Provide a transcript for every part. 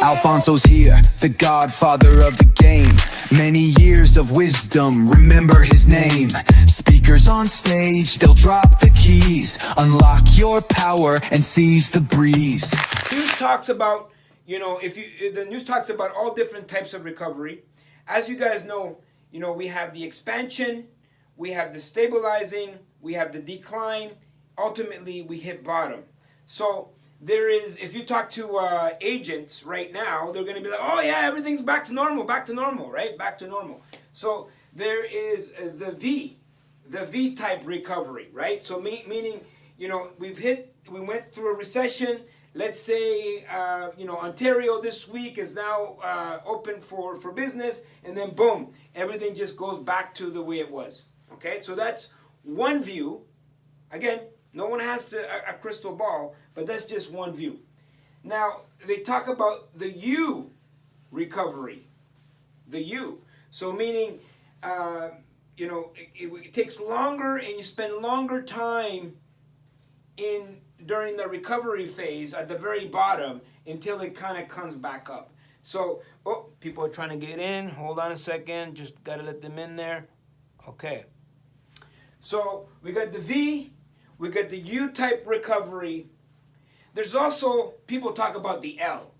Alfonso's here, the godfather of the game. Many years of wisdom, remember his name. Speakers on stage, they'll drop the keys. Unlock your power and seize the breeze. News talks about, the news talks about all different types of recovery. As you guys know, we have the expansion, we have the stabilizing, we have the decline. Ultimately, we hit bottom. So there is, if you talk to agents right now, they're going to be like, oh yeah, everything's back to normal, right? Back to normal. So there is the V type recovery, right? So meaning, we went through a recession. Let's say, Ontario this week is now open for business, and then boom, everything just goes back to the way it was. Okay, so that's one view. Again, no one has a crystal ball, but that's just one view. Now, they talk about the U recovery. The U. So meaning, it takes longer and you spend longer time during the recovery phase at the very bottom until it kind of comes back up. So, people are trying to get in. Hold on a second. Just got to let them in there. Okay. So, we got the V. We got the U-type recovery. There's also, people talk about the L,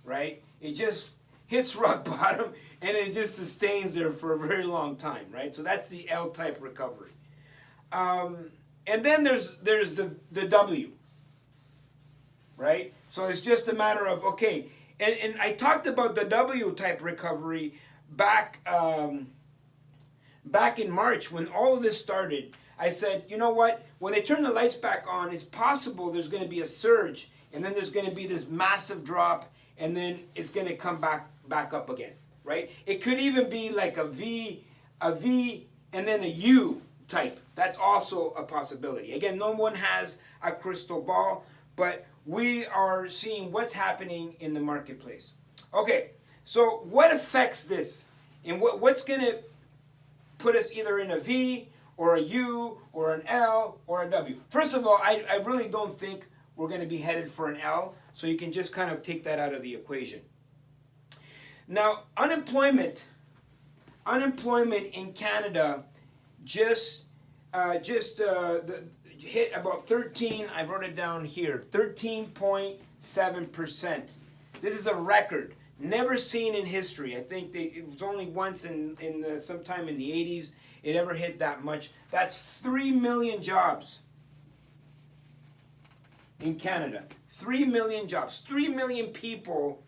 right? It just hits rock bottom and it just sustains there for a very long time, right? So that's the L-type recovery. And then there's the W, right? So it's just a matter of, okay, and I talked about the W-type recovery back in March when all of this started. I said, you know what? When they turn the lights back on, it's possible there's going to be a surge, and then there's going to be this massive drop, and then it's going to come back up again, right? It could even be like a V, and then a U type. That's also a possibility. Again, no one has a crystal ball, but we are seeing what's happening in the marketplace. Okay, so what affects this? And what's going to put us either in a V or a U or an L or a W? First of all, I really don't think we're going to be headed for an L, so you can just kind of take that out of the equation. Now, unemployment in Canada just hit about 13, I wrote it down here, 13.7%. This is a record, never seen in history. I think it was only once in sometime in the 80s it ever hit that much. That's 3 million jobs in Canada. 3 million jobs. 3 million people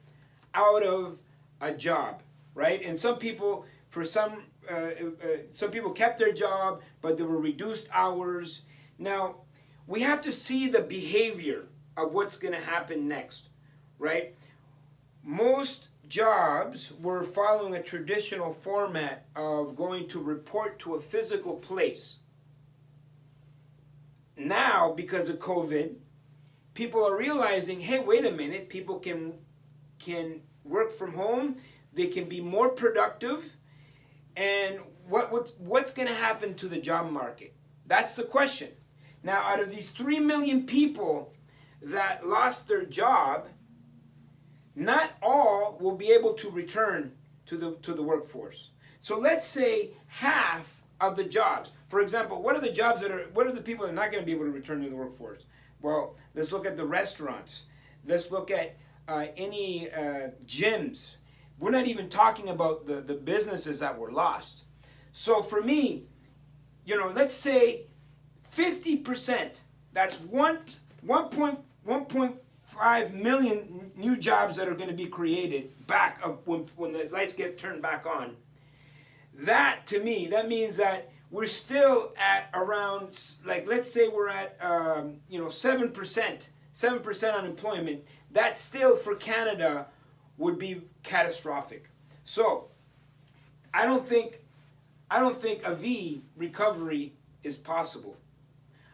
out of a job, right? And some people, some people kept their job, but there were reduced hours. Now, we have to see the behavior of what's going to happen next, right? Most jobs were following a traditional format of going to report to a physical place. Now, because of COVID, people are realizing, hey, wait a minute, people can work from home, they can be more productive, and what's going to happen to the job market? That's the question. Now, out of these 3 million people that lost their job, not all will be able to return to the workforce. So let's say half of the jobs. For example, what are the people that are not going to be able to return to the workforce? Well, let's look at the restaurants. Let's look at any gyms. We're not even talking about the businesses that were lost. So for me, let's say 50%, that's 1.5 million new jobs that are going to be created back when the lights get turned back on. That, to me, that means that we're still at around, let's say we're at 7% unemployment. That still for Canada would be catastrophic. So I don't think a V recovery is possible.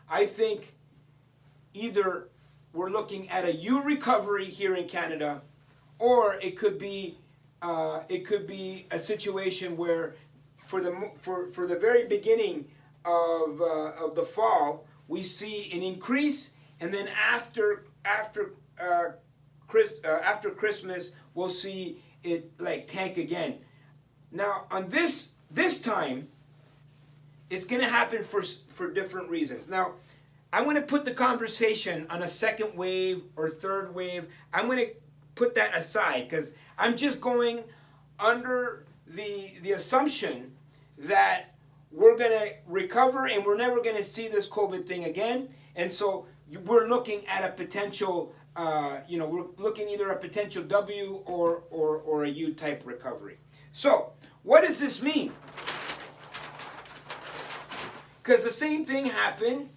I think either we're looking at a U recovery here in Canada, or it could be a situation where for the very beginning of the fall we see an increase, and then after after Christmas, we'll see it like tank again. Now on this time, it's going to happen for different reasons. Now, I'm going to put the conversation on a second wave or third wave. I'm going to put that aside because I'm just going under the assumption that we're going to recover and we're never going to see this COVID thing again. And so we're looking at a potential, we're looking either a potential W or a U type recovery. So what does this mean? Because the same thing happened.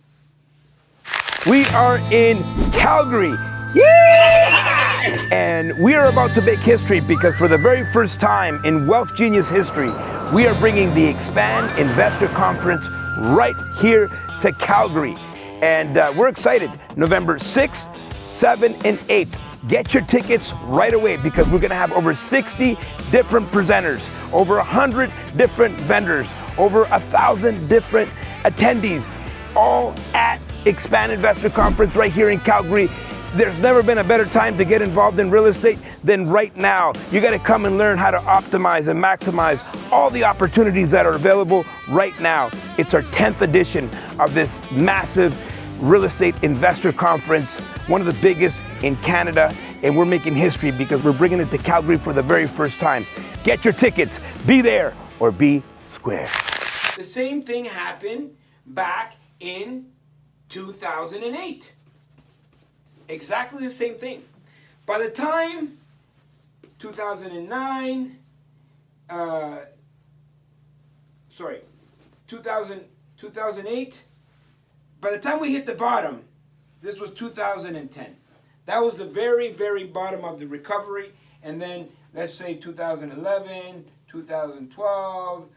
We are in Calgary. Yeah! And we are about to make history because for the very first time in Wealth Genius history, we are bringing the Expand Investor Conference right here to Calgary. And we're excited. November 6th, 7th, and 8th. Get your tickets right away because we're going to have over 60 different presenters, over 100 different vendors, over 1,000 different attendees, all at Expand Investor Conference right here in Calgary. There's never been a better time to get involved in real estate than right now. You got to come and learn how to optimize and maximize all the opportunities that are available right now. It's our 10th edition of this massive real estate investor conference, one of the biggest in Canada, and we're making history because we're bringing it to Calgary for the very first time. Get your tickets, be there or be square. The same thing happened back in 2008. Exactly the same thing. By the time 2009, 2008, by the time we hit the bottom, this was 2010. That was the very, very bottom of the recovery. And then let's say 2011, 2012,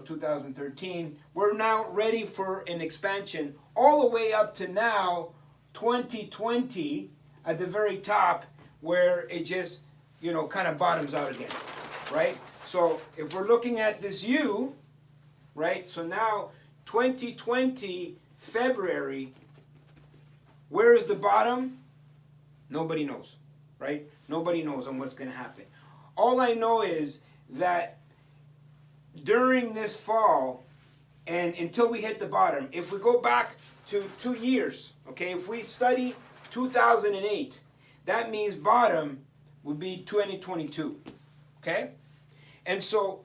2013. We're now ready for an expansion all the way up to now, 2020 at the very top, where it just, kind of bottoms out again, right? So if we're looking at this U, right? So now 2020 February, where is the bottom? Nobody knows, right? Nobody knows on what's going to happen. All I know is that during this fall and until we hit the bottom, if we go back to 2 years, okay, if we study 2008, that means bottom would be 2022, okay? And so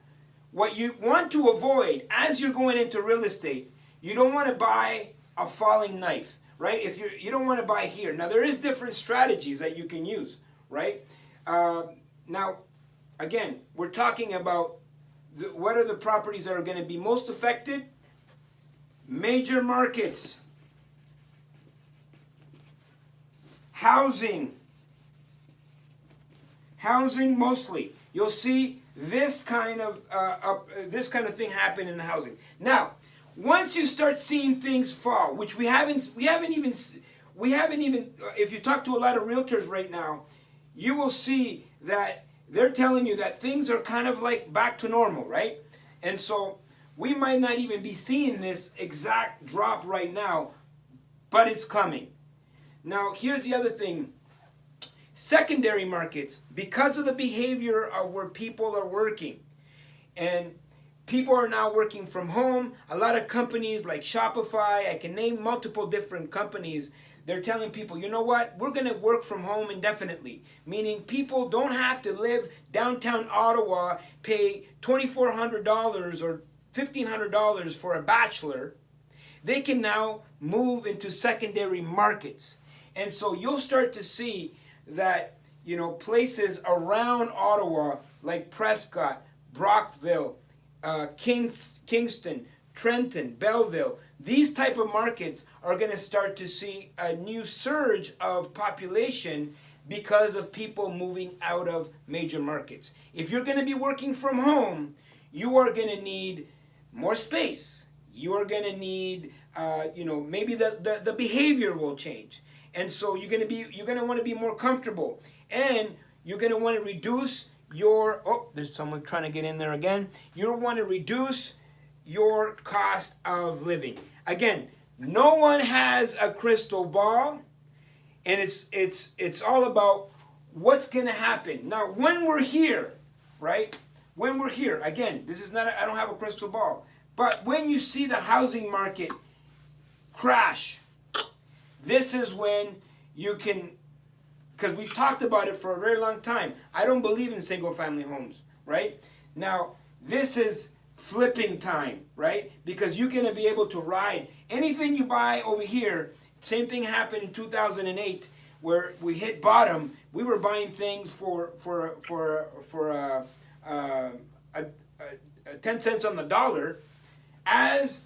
what you want to avoid as you're going into real estate, you don't want to buy a falling knife, right? If you don't want to buy here. Now there is different strategies that you can use, right? Now, again, we're talking about what are the properties that are going to be most affected? Major markets, housing mostly. You'll see this kind of thing happen in the housing. Now, once you start seeing things fall, which we haven't even. If you talk to a lot of realtors right now, you will see that they're telling you that things are kind of like back to normal, right? And so we might not even be seeing this exact drop right now, but it's coming. Now, here's the other thing. Secondary markets, because of the behavior of where people are working, and people are now working from home, a lot of companies like Shopify, I can name multiple different companies, they're telling people, you know what, we're going to work from home indefinitely. Meaning people don't have to live downtown Ottawa, pay $2,400 or $1,500 for a bachelor. They can now move into secondary markets. And so you'll start to see that, places around Ottawa like Prescott, Brockville, Kingston, Trenton, Belleville, these type of markets are going to start to see a new surge of population because of people moving out of major markets. If you're going to be working from home, you are going to need more space. You are going to need, maybe the behavior will change. And so you're going to want to be more comfortable. And you're going to want to reduce there's someone trying to get in there again. You want to reduce your cost of living. Again, no one has a crystal ball, and it's all about what's going to happen. Now, when we're here, right? When we're here, again, this is not, I don't have a crystal ball, but when you see the housing market crash, this is when you can, because we've talked about it for a very long time. I don't believe in single family homes, right? Now, this is flipping time, right? Because you're going to be able to ride anything you buy over here. Same thing happened in 2008 where we hit bottom. We were buying things for 10 cents on the dollar. As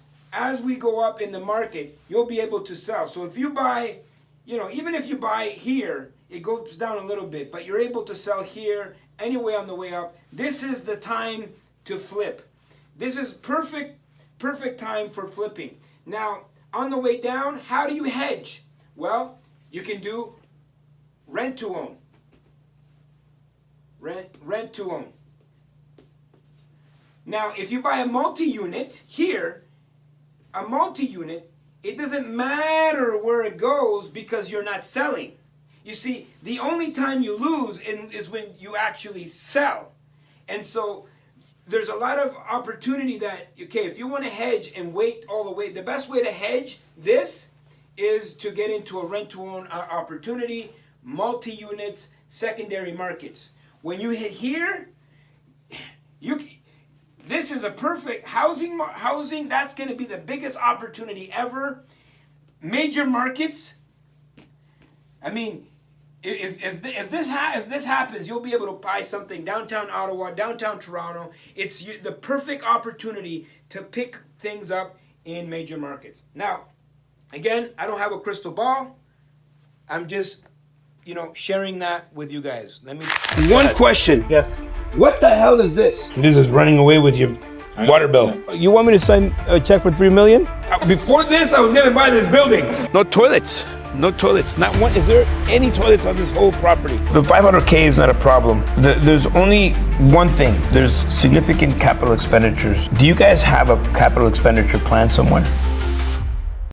we go up in the market, you'll be able to sell. So if you buy, even if you buy here, it goes down a little bit, but you're able to sell here anyway on the way up. This is the time to flip. This is perfect time for flipping. Now, on the way down, how do you hedge? Well, you can do rent to own. Rent to own. Now, if you buy a multi-unit here, it doesn't matter where it goes because you're not selling. You see, the only time you lose is when you actually sell. And so there's a lot of opportunity that, okay, if you want to hedge and wait all the way, the best way to hedge this is to get into a rent-to-own opportunity, multi-units, secondary markets. When you hit here, this is a perfect housing. That's going to be the biggest opportunity ever. Major markets. I mean, if this happens, you'll be able to buy something downtown Ottawa, downtown Toronto. It's the perfect opportunity to pick things up in major markets. Now, again, I don't have a crystal ball. I'm just, sharing that with you guys. One question. Yes. What the hell is this? This is running away with your water bill. You want me to sign a check for $3 million? Before this, I was gonna buy this building. No toilets. No toilets. Not one. Is there any toilets on this whole property? The 500K is not a problem. There's only one thing. There's significant capital expenditures. Do you guys have a capital expenditure plan somewhere?